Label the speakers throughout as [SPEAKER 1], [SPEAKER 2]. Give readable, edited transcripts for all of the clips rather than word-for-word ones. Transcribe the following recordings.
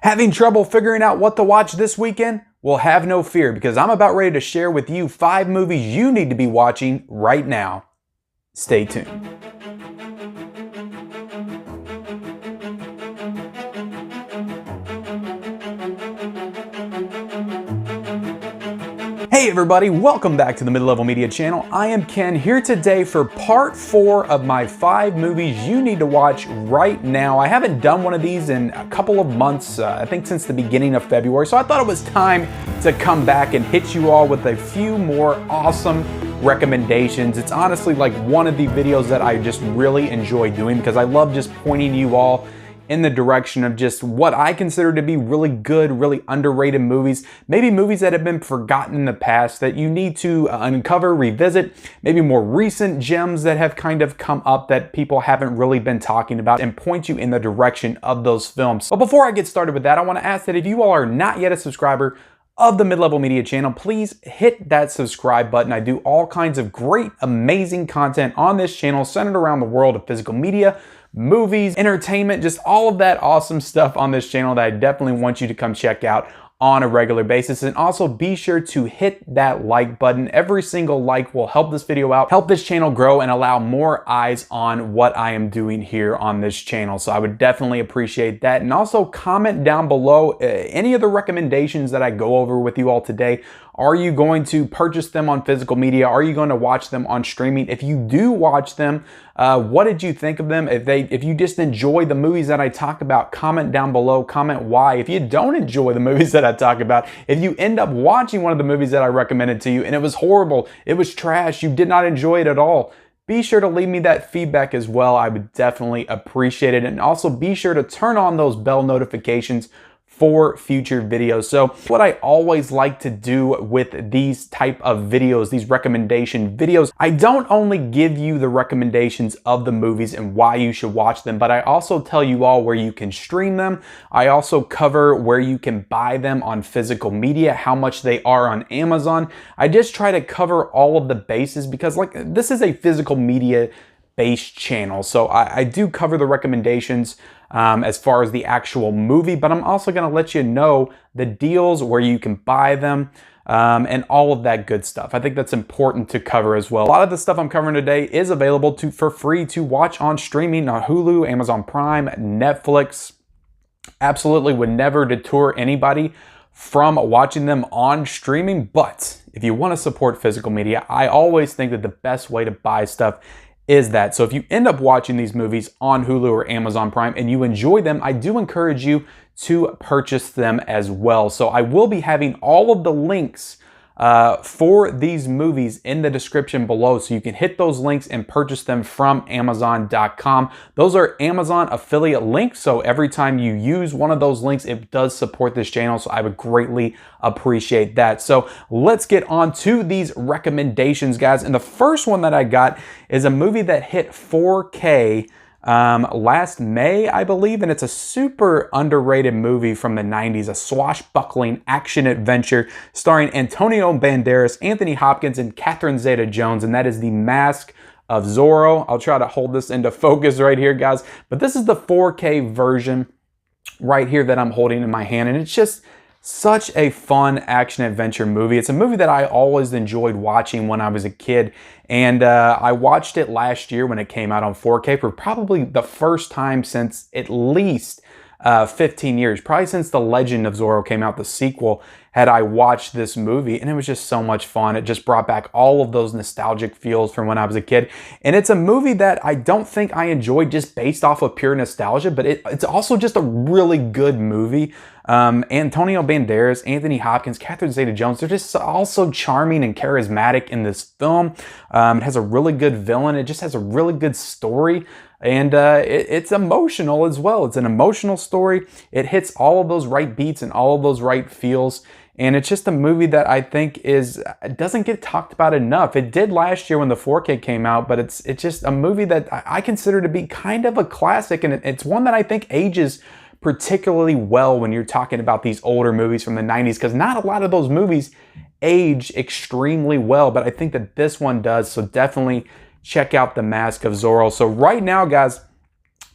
[SPEAKER 1] Having trouble figuring out what to watch this weekend? Well, have no fear because I'm about ready to share with you 5 movies you need to be watching right now. Stay tuned. Hey everybody, welcome back to the Mid-Level Media channel. I am Ken here today for part 4 of my 5 movies you need to watch right now. I haven't done one of these in a couple of months, I think since the beginning of February, so I thought it was time to come back and hit you all with a few more awesome recommendations. It's honestly like one of the videos that I just really enjoy doing because I love just pointing you all in the direction of just what I consider to be really good, really underrated movies. Maybe movies that have been forgotten in the past that you need to uncover, revisit, maybe more recent gems that have kind of come up that people haven't really been talking about and point you in the direction of those films. But before I get started with that, I want to ask that if you all are not yet a subscriber of the Mid-Level Media channel, please hit that subscribe button. I do all kinds of great, amazing content on this channel centered around the world of physical media, movies, entertainment, just all of that awesome stuff on this channel that I definitely want you to come check out on a regular basis. And also be sure to hit that like button. Every single like will help this video out, help this channel grow, and allow more eyes on what I am doing here on this channel. So I would definitely appreciate that. And also comment down below any of the recommendations that I go over with you all today. Are you going to purchase them on physical media? Are you going to watch them on streaming? If you do watch them, what did you think of them? If you just enjoy the movies that I talk about, comment down below, comment why. If you don't enjoy the movies that I talk about, if you end up watching one of the movies that I recommended to you and it was horrible, it was trash, you did not enjoy it at all, be sure to leave me that feedback as well. I would definitely appreciate it. And also be sure to turn on those bell notifications for future videos. So what I always like to do with these type of videos, these recommendation videos, I don't only give you the recommendations of the movies and why you should watch them, but I also tell you all where you can stream them. I also cover where you can buy them on physical media, how much they are on Amazon. I just try to cover all of the bases because like this is a physical media based channel. So I do cover the recommendations as far as the actual movie, but I'm also going to let you know the deals where you can buy them and all of that good stuff. I think that's important to cover as well. A lot of the stuff I'm covering today is available for free to watch on streaming on Hulu, Amazon Prime, Netflix. Absolutely would never deter anybody from watching them on streaming, but if you want to support physical media, I always think that the best way to buy stuff is that. So if you end up watching these movies on Hulu or Amazon Prime and you enjoy them, I do encourage you to purchase them as well. So I will be having all of the links for these movies in the description below, so you can hit those links and purchase them from Amazon.com. Those are Amazon affiliate links, so every time you use one of those links, it does support this channel, so I would greatly appreciate that. So let's get on to these recommendations, guys. And the first one that I got is a movie that hit 4K last May, I believe, and it's a super underrated movie from the 90s, a swashbuckling action adventure starring Antonio Banderas, Anthony Hopkins, and Catherine Zeta-Jones, and that is The Mask of Zorro. I'll try to hold this into focus right here, guys, but this is the 4K version right here that I'm holding in my hand, and it's just such a fun action adventure movie. It's a movie that I always enjoyed watching when I was a kid, and I watched it last year when it came out on 4K for probably the first time since at least 15 years, probably since The Legend of Zorro came out, the sequel, had I watched this movie, and it was just so much fun. It just brought back all of those nostalgic feels from when I was a kid, and it's a movie that I don't think I enjoyed just based off of pure nostalgia, but it's also just a really good movie. Antonio Banderas, Anthony Hopkins, Catherine Zeta-Jones, they're just all so charming and charismatic in this film. It has a really good villain. It just has a really good story. And it's emotional as well. It's an emotional story. It hits all of those right beats and all of those right feels. And it's just a movie that I think doesn't get talked about enough. It did last year when the 4K came out, but it's just a movie that I consider to be kind of a classic. And it's one that I think ages particularly well when you're talking about these older movies from the 90s, because not a lot of those movies age extremely well, but I think that this one does. So definitely check out The Mask of Zorro. So right now, guys,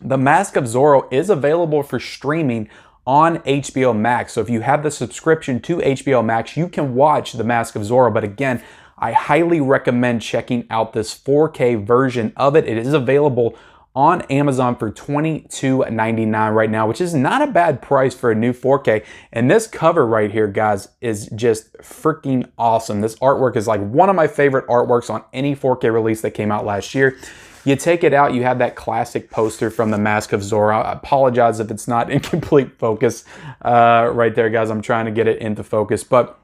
[SPEAKER 1] The Mask of Zorro is available for streaming on HBO Max. So if you have the subscription to HBO Max, you can watch The Mask of Zorro. But again, I highly recommend checking out this 4K version of it. It is available on Amazon for $22.99 right now, which is not a bad price for a new 4K. And this cover right here, guys, is just freaking awesome. This artwork is like one of my favorite artworks on any 4K release that came out last year. You take it out, you have that classic poster from The Mask of Zorro. I apologize if it's not in complete focus right there, guys. I'm trying to get it into focus, but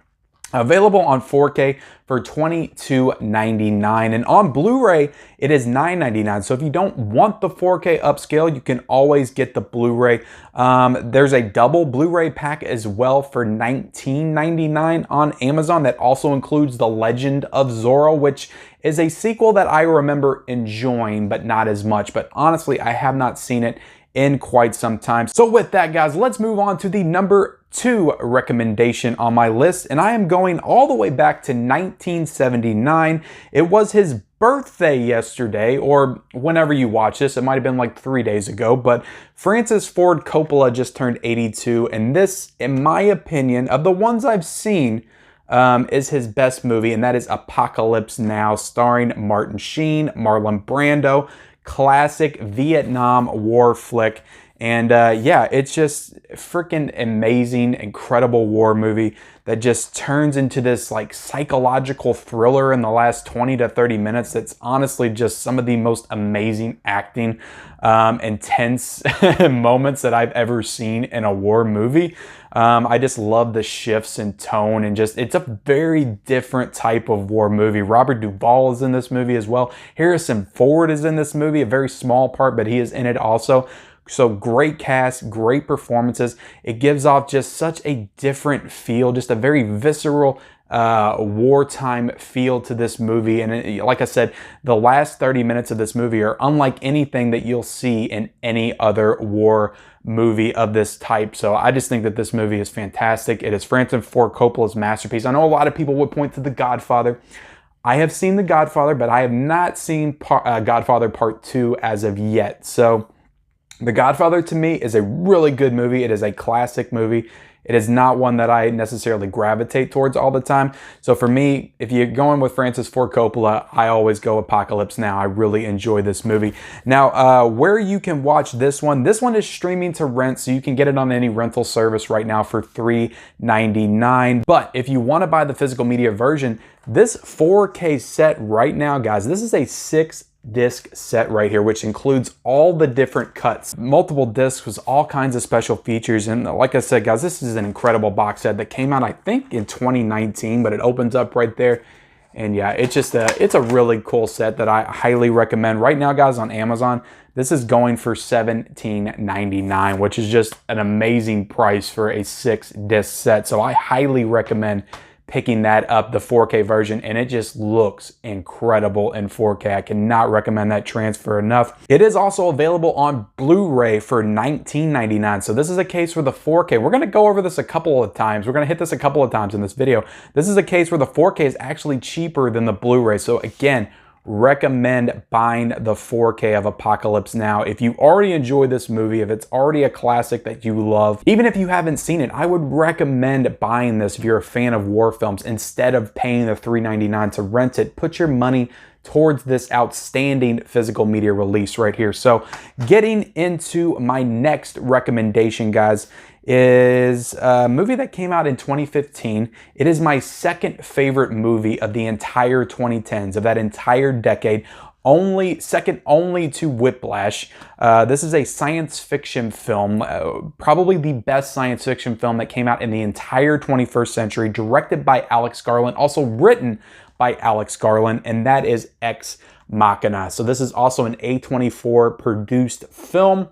[SPEAKER 1] available on 4K for $22.99, and on Blu-ray it is $9.99. So if you don't want the 4K upscale, you can always get the Blu-ray. There's a double Blu-ray pack as well for $19.99 on Amazon that also includes The Legend of Zorro, which is a sequel that I remember enjoying, but not as much. But honestly, I have not seen it in quite some time. So with that, guys, let's move on to the number 2 recommendation on my list, and I am going all the way back to 1979. It was his birthday yesterday, or whenever you watch this, it might have been like 3 days ago, but Francis Ford Coppola just turned 82, and this, in my opinion, of the ones I've seen, is his best movie, and that is Apocalypse Now, starring Martin Sheen, Marlon Brando. Classic Vietnam War flick. And yeah, it's just freaking amazing, incredible war movie that just turns into this like psychological thriller in the last 20 to 30 minutes. That's honestly just some of the most amazing acting, intense moments that I've ever seen in a war movie. I just love the shifts in tone, and just, it's a very different type of war movie. Robert Duvall is in this movie as well. Harrison Ford is in this movie, a very small part, but he is in it also. So great cast, great performances. It gives off just such a different feel, just a very visceral wartime feel to this movie. And like I said, the last 30 minutes of this movie are unlike anything that you'll see in any other war movie of this type. So I just think that this movie is fantastic. It is Francis Ford Coppola's masterpiece. I know a lot of people would point to The Godfather. I have seen The Godfather, but I have not seen Godfather Part 2 as of yet. So The Godfather to me is a really good movie. It is a classic movie. It is not one that I necessarily gravitate towards all the time. So for me, if you're going with Francis Ford Coppola, I always go Apocalypse Now. I really enjoy this movie. Now, where you can watch this one is streaming to rent, so you can get it on any rental service right now for $3.99. But if you want to buy the physical media version, this 4K set right now, guys, this is a 6-disc set right here, which includes all the different cuts, multiple discs with all kinds of special features. And like I said, guys, this is an incredible box set that came out, I think, in 2019, but it opens up right there. And yeah, it's just it's a really cool set that I highly recommend. Right now, guys, on Amazon, this is going for $17.99, which is just an amazing price for a 6-disc set. So I highly recommend picking that up, the 4K version, and it just looks incredible in 4K. I cannot recommend that transfer enough. It is also available on Blu-ray for $19.99. So this is a case where the 4K, we're gonna go over this a couple of times. We're gonna hit this a couple of times in this video. This is a case where the 4K is actually cheaper than the Blu-ray. So again, recommend buying the 4K of Apocalypse Now. If you already enjoy this movie, if it's already a classic that you love, even if you haven't seen it, I would recommend buying this if you're a fan of war films. Instead of paying the $3.99 to rent it, put your money towards this outstanding physical media release right here. So getting into my next recommendation, guys, is a movie that came out in 2015. It is my second favorite movie of the entire 2010s, of that entire decade, second only to Whiplash. This is a science fiction film, probably the best science fiction film that came out in the entire 21st century, directed by Alex Garland, also written by Alex Garland, and that is Ex Machina. So this is also an A24 produced film.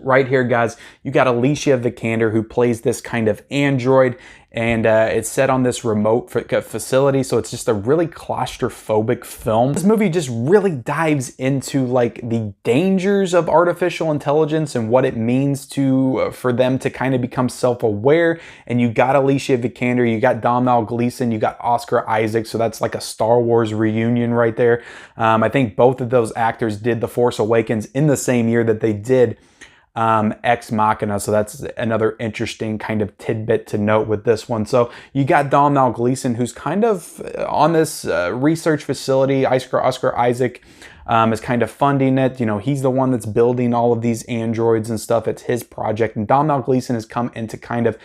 [SPEAKER 1] Right here, guys, you got Alicia Vikander, who plays this kind of android, and it's set on this remote facility, so it's just a really claustrophobic film. This movie just really dives into like the dangers of artificial intelligence and what it means to for them to kind of become self-aware. And you got Alicia Vikander, you got Domhnall Gleeson, you got Oscar Isaac, so that's like a Star Wars reunion right there. I think both of those actors did The Force Awakens in the same year that they did Ex Machina. So that's another interesting kind of tidbit to note with this one. So you got Domhnall Gleeson, who's kind of on this research facility. Oscar Isaac is kind of funding it. You know, he's the one that's building all of these androids and stuff. It's his project. And Domhnall Gleeson has come in to kind of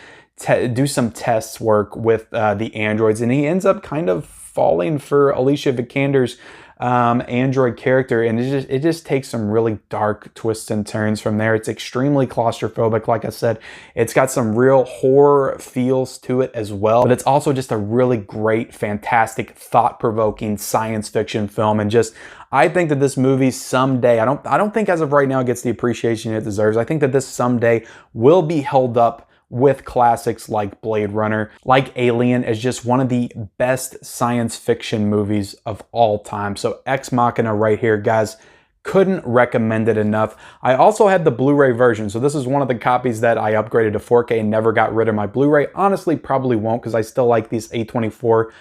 [SPEAKER 1] do some test work with the androids. And he ends up kind of falling for Alicia Vikander's android character, and it just takes some really dark twists and turns from there. It's extremely claustrophobic. Like I said, it's got some real horror feels to it as well, but it's also just a really great, fantastic, thought-provoking science fiction film. And just, I think that this movie someday, I don't think as of right now it gets the appreciation it deserves. I think that this someday will be held up with classics like Blade Runner, like Alien, as just one of the best science fiction movies of all time. So Ex Machina right here, guys. Couldn't recommend it enough. I also had the Blu-ray version. So this is one of the copies that I upgraded to 4K and never got rid of my Blu-ray. Honestly, probably won't, because I still like these A24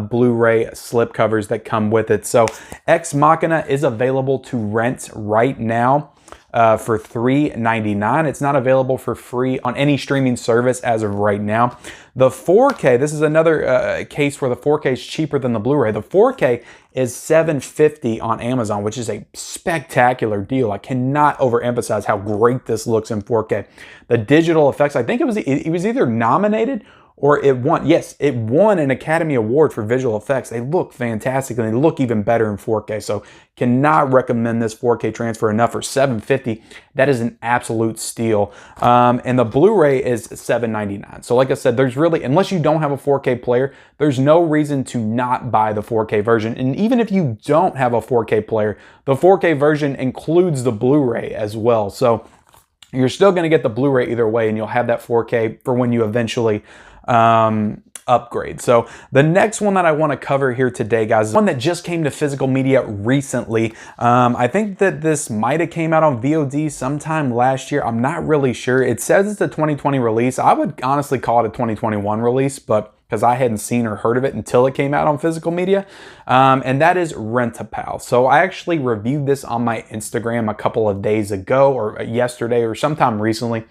[SPEAKER 1] Blu-ray slipcovers that come with it. So Ex Machina is available to rent right now for $3.99. It's not available for free on any streaming service as of right now. The 4K, this is another case where the 4K is cheaper than the Blu-ray. The 4K is $7.50 on Amazon, which is a spectacular deal. I cannot overemphasize how great this looks in 4K. The digital effects, I think it was either nominated or it won. Yes, it won an Academy Award for visual effects. They look fantastic, and they look even better in 4K. So cannot recommend this 4K transfer enough. For $7.50. That is an absolute steal. And the Blu-ray is $7.99. So like I said, there's really, unless you don't have a 4K player, there's no reason to not buy the 4K version. And even if you don't have a 4K player, the 4K version includes the Blu-ray as well. So you're still going to get the Blu-ray either way, and you'll have that 4K for when you eventually upgrade. So the next one that I want to cover here today, guys, is one that just came to physical media recently. I think that this might have came out on VOD sometime last year. I'm not really sure. It says it's a 2020 release. I would honestly call it a 2021 release, but because I hadn't seen or heard of it until it came out on physical media, and that is Rentapal. So I actually reviewed this on my Instagram a couple of days ago, or yesterday, or sometime recently.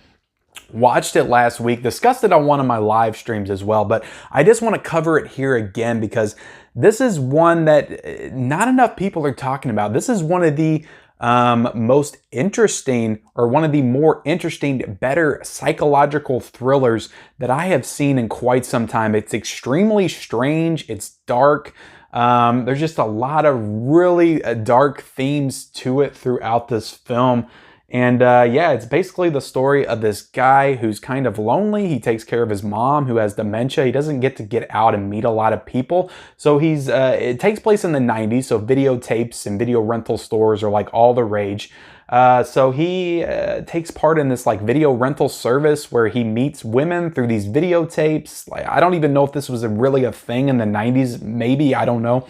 [SPEAKER 1] Watched it last week, discussed it on one of my live streams as well, but I just want to cover it here again because this is one that not enough people are talking about. This is one of the most interesting, or one of the more interesting, better psychological thrillers that I have seen in quite some time. It's extremely strange. It's dark. There's just a lot of really dark themes to it throughout this film. And yeah, it's basically the story of this guy who's kind of lonely. He takes care of his mom who has dementia. He doesn't get to get out and meet a lot of people. So it takes place in the 90s. So videotapes and video rental stores are like all the rage. So he takes part in this like video rental service where he meets women through these videotapes. Like, I don't even know if this was really a thing in the 90s. Maybe, I don't know.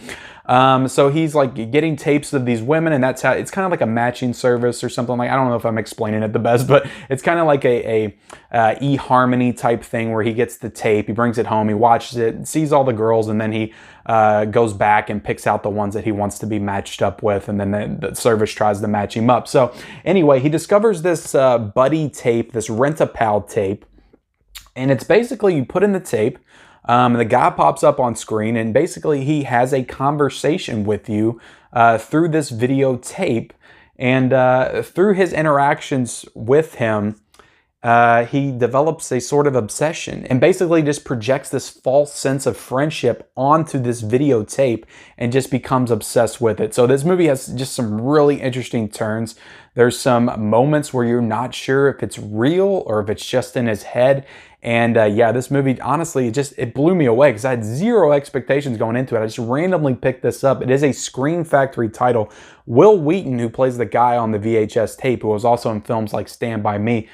[SPEAKER 1] So he's like getting tapes of these women, and that's how it's kind of like a matching service or something. Like, I don't know if I'm explaining it the best, but it's kind of like a eHarmony type thing where he gets the tape, he brings it home, he watches it, sees all the girls, and then he goes back and picks out the ones that he wants to be matched up with, and then the service tries to match him up. So anyway, he discovers this buddy tape, this Rentapal tape, and it's basically you put in the tape. The guy pops up on screen, and basically he has a conversation with you through this videotape, and through his interactions with him, he develops a sort of obsession and basically just projects this false sense of friendship onto this videotape and just becomes obsessed with it. So this movie has just some really interesting turns. There's some moments where you're not sure if it's real or if it's just in his head. And yeah, this movie, honestly, it blew me away because I had zero expectations going into it. I just randomly picked this up. It is a Scream Factory title. Will Wheaton, who plays the guy on the VHS tape, who was also in films like Stand By Me,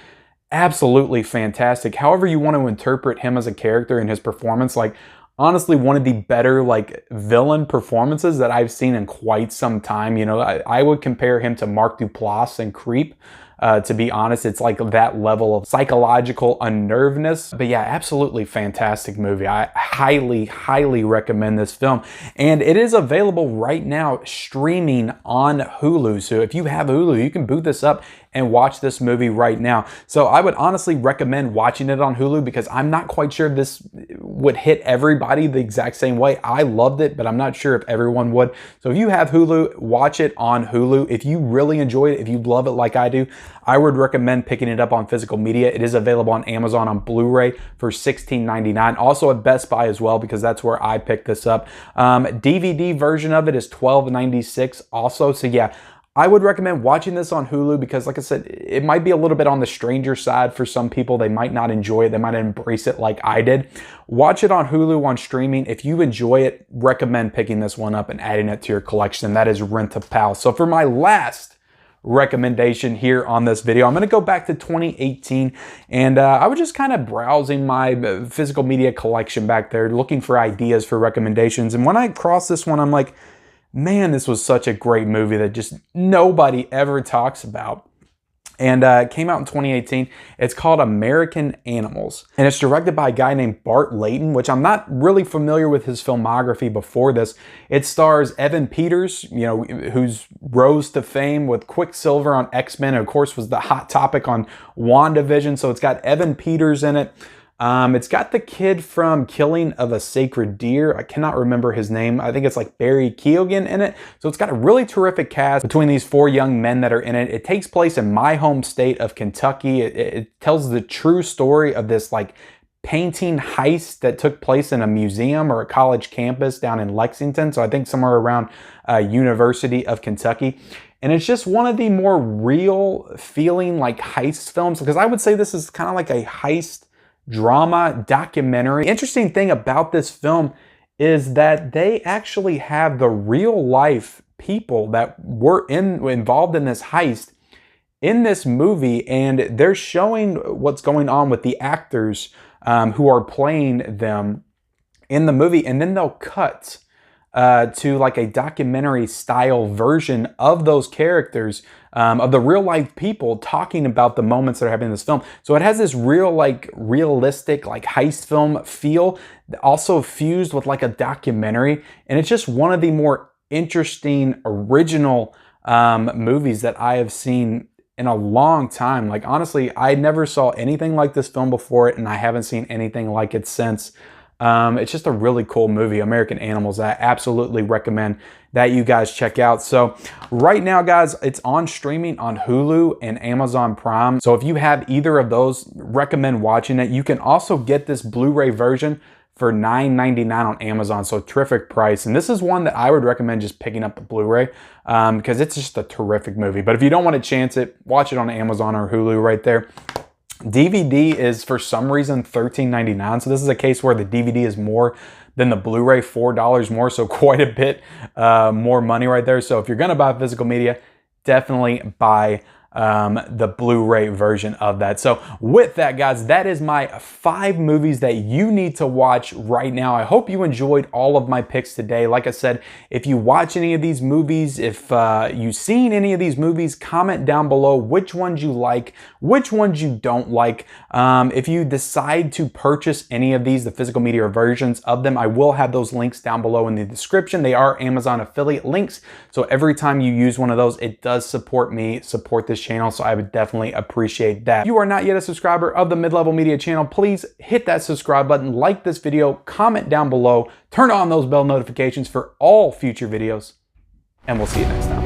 [SPEAKER 1] absolutely fantastic. However you want to interpret him as a character and his performance, like, honestly, one of the better like villain performances that I've seen in quite some time. You know, I would compare him to Mark Duplass in Creep. To be honest, it's like that level of psychological unnervedness. But yeah, absolutely fantastic movie. I highly recommend this film. And it is available right now streaming on Hulu. So if you have Hulu, you can boot this up and watch this movie right now. So I would honestly recommend watching it on Hulu because I'm not quite sure this would hit everybody the exact same way. I loved it, but I'm not sure if everyone would. So if you have Hulu, watch it on Hulu. If you really enjoy it, if you love it like I do, I would recommend picking it up on physical media. It is available on Amazon on Blu-ray for $16.99. Also at Best Buy as well, because that's where I picked this up. DVD version of it is $12.96 also. So yeah, I would recommend watching this on Hulu because, like I said, it might be a little bit on the stranger side for some people. They might not enjoy it. They might embrace it like I did. Watch it on Hulu on streaming. If you enjoy it, recommend picking this one up and adding it to your collection. That is Rentapal. So for my last recommendation here on this video, I'm going to go back to 2018, and I was just kind of browsing my physical media collection back there, looking for ideas for recommendations. And when I crossed this one, I'm like, man, this was such a great movie that just nobody ever talks about. And it came out in 2018. It's called American Animals. And it's directed by a guy named Bart Layton, which I'm not really familiar with his filmography before this. It stars Evan Peters, you know, who's rose to fame with Quicksilver on X-Men, and of course was the hot topic on WandaVision. So it's got Evan Peters in it. It's got the kid from Killing of a Sacred Deer. I cannot remember his name. I think it's like Barry Keoghan in it. So it's got a really terrific cast between these four young men that are in it. It takes place in my home state of Kentucky. It tells the true story of this like painting heist that took place in a museum or a college campus down in Lexington. So I think somewhere around University of Kentucky. And it's just one of the more real feeling like heist films, because I would say this is kind of like a heist drama documentary. Interesting thing about this film is that they actually have the real life people that were involved in this heist in this movie, and they're showing what's going on with the actors who are playing them in the movie, and then they'll cut to like a documentary style version of those characters, of the real life people talking about the moments that are happening in this film. So it has this real, like realistic, like heist film feel, also fused with like a documentary. And it's just one of the more interesting, original movies that I have seen in a long time. Like honestly, I never saw anything like this film before it, and I haven't seen anything like it since. It's just a really cool movie, American Animals. I absolutely recommend that you guys check out. So right now, guys, it's on streaming on Hulu and Amazon Prime. So if you have either of those, recommend watching it. You can also get this Blu-ray version for $9.99 on Amazon. So terrific price. And this is one that I would recommend just picking up the Blu-ray because it's just a terrific movie. But if you don't want to chance it, watch it on Amazon or Hulu right there. DVD is for some reason $13.99. So this is a case where the DVD is more than the Blu-ray, $4 more. So quite a bit more money right there. So if you're going to buy physical media, definitely buy the Blu-ray version of that. So with that, guys, that is my 5 movies that you need to watch right now. I hope you enjoyed all of my picks today. Like I said, if you watch any of these movies, if you've seen any of these movies, comment down below which ones you like, which ones you don't like. If you decide to purchase any of these, the physical media versions of them, I will have those links down below in the description. They are Amazon affiliate links. So every time you use one of those, it does support me, support this channel, so I would definitely appreciate that. If you are not yet a subscriber of the Mid-Level Media channel, please hit that subscribe button, like this video, comment down below, turn on those bell notifications for all future videos, and we'll see you next time.